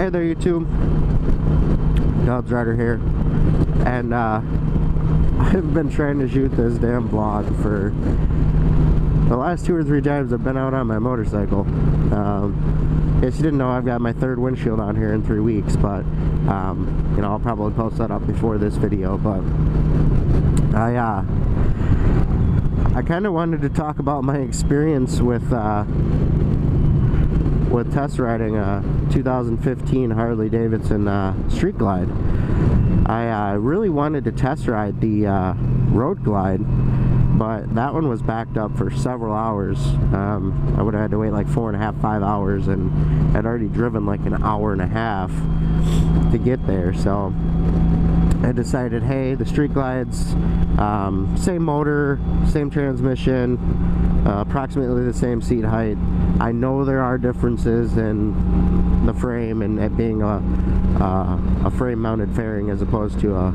Hey there, YouTube. Dubs Rider here, and I've been trying to shoot this damn vlog for the last 2 or 3 times I've been out on my motorcycle. In case you didn't know, I've got my 3rd windshield on here in 3 weeks, but you know, I'll probably post that up before this video. But I kind of wanted to talk about my experience with test riding a 2015 Harley Davidson Street Glide. I really wanted to test ride the Road Glide, but that one was backed up for several hours. I would have had to wait like 4.5, 5 hours, and I'd already driven like an hour and a half to get there. So I decided, hey, the Street Glide's same motor, same transmission, approximately the same seat height. I know there are differences in the frame and it being a frame-mounted fairing as opposed to a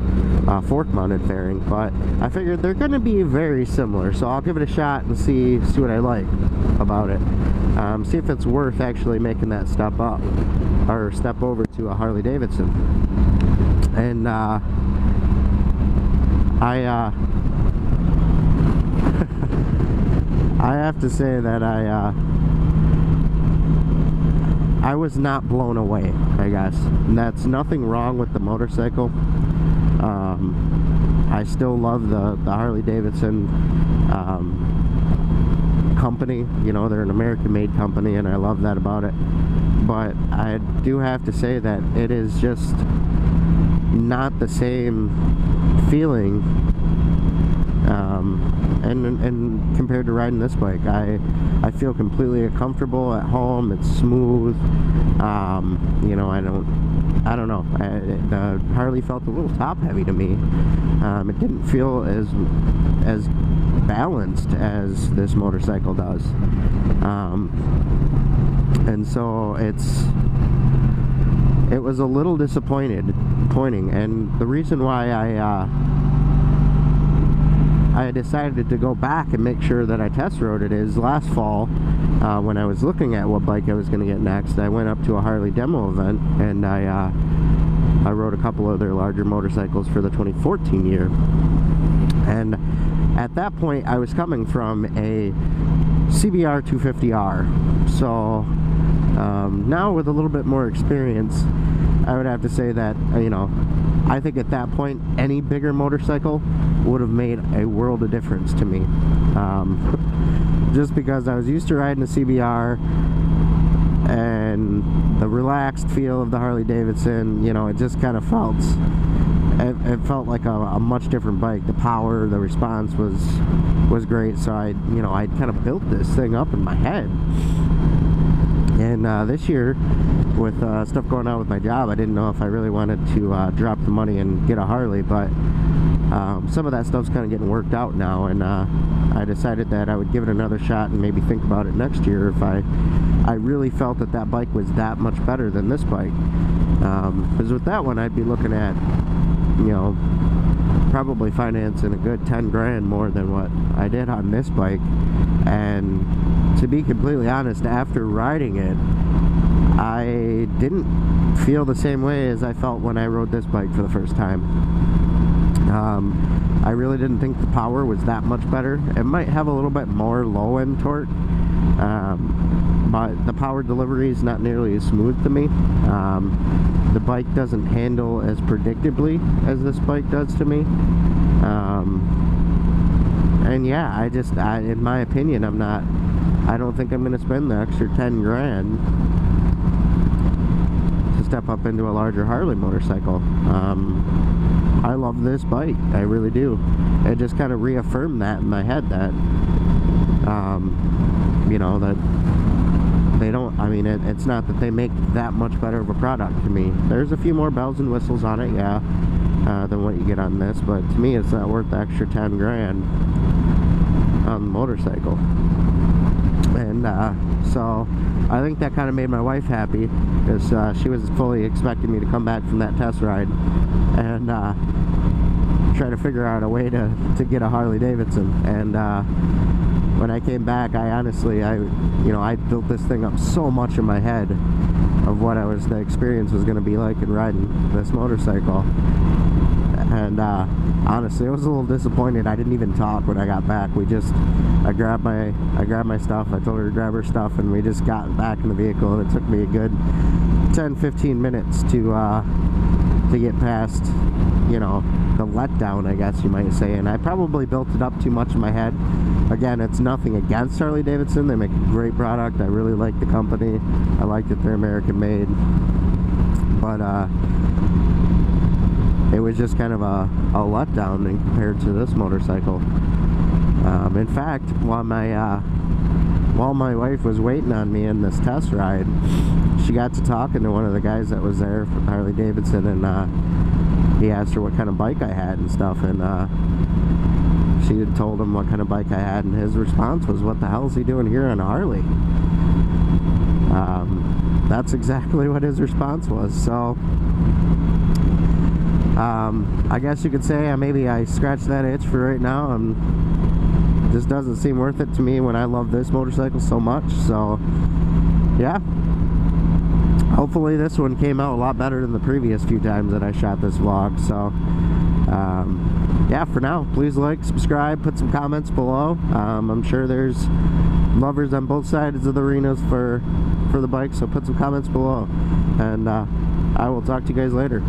fork-mounted fairing, but I figured they're going to be very similar, so I'll give it a shot and see what I like about it. See if it's worth actually making that step over to a Harley Davidson. And I have to say that I was not blown away, I guess. And that's nothing wrong with the motorcycle. I still love the Harley Davidson company. You know, they're an American-made company, and I love that about it. But I do have to say that it is just not the same feeling, and compared to riding this bike. I feel completely comfortable at home. It's smooth. You know, I don't know. The Harley felt a little top heavy to me. It didn't feel as balanced as this motorcycle does. And so it was a little disappointing. And the reason why I decided to go back and make sure that I test rode it is last fall, when I was looking at what bike I was going to get next, I went up to a Harley demo event, and I rode a couple of their larger motorcycles for the 2014 year. And at that point, I was coming from a CBR 250R. So now with a little bit more experience, I would have to say that, you know, I think at that point any bigger motorcycle would have made a world of difference to me. Just because I was used to riding a CBR and the relaxed feel of the Harley Davidson, you know, it just kind of felt, it felt like a much different bike. The power, the response was great. So I kind of built this thing up in my head. And this year, with stuff going on with my job, I didn't know if I really wanted to drop the money and get a Harley, but some of that stuff's kind of getting worked out now, and I decided that I would give it another shot and maybe think about it next year if I really felt that that bike was that much better than this bike. Because with that one, I'd be looking at, you know, probably financing a good 10 grand more than what I did on this bike. And to be completely honest, after riding it, I didn't feel the same way as I felt when I rode this bike for the first time. I really didn't think the power was that much better. It might have a little bit more low-end torque, but the power delivery is not nearly as smooth to me. The bike doesn't handle as predictably as this bike does to me. And yeah, in my opinion, I don't think I'm going to spend the extra 10 grand to step up into a larger Harley motorcycle. I love this bike, I really do. It just kind of reaffirmed that in my head that, you know, that they don't, I mean, it's not that they make that much better of a product to me. There's a few more bells and whistles on it, yeah, than what you get on this, but to me it's not worth the extra 10 grand on the motorcycle. And so I think that kind of made my wife happy, because she was fully expecting me to come back from that test ride and try to figure out a way to get a Harley Davidson. And when I came back, I honestly, I built this thing up so much in my head of what the experience was going to be like in riding this motorcycle. And honestly, I was a little disappointed. I didn't even talk when I got back. I grabbed my stuff. I told her to grab her stuff, and we just got back in the vehicle. And it took me a good 10-15 minutes to get past, you know, the letdown, I guess you might say. And I probably built it up too much in my head. Again, it's nothing against Harley Davidson. They make a great product. I really like the company. I like that they're American made. But it was just kind of a letdown compared to this motorcycle. In fact, while my wife was waiting on me in this test ride, she got to talking to one of the guys that was there from Harley Davidson, and he asked her what kind of bike I had and stuff, and she had told him what kind of bike I had, and his response was, "What the hell is he doing here on a Harley?" That's exactly what his response was. So I guess you could say maybe I scratched that itch for right now. Just doesn't seem worth it to me when I love this motorcycle so much. So yeah, hopefully this one came out a lot better than the previous few times that I shot this vlog. So yeah, for now, please like, subscribe, put some comments below. I'm sure there's lovers on both sides of the arenas for the bike, so put some comments below, and I will talk to you guys later.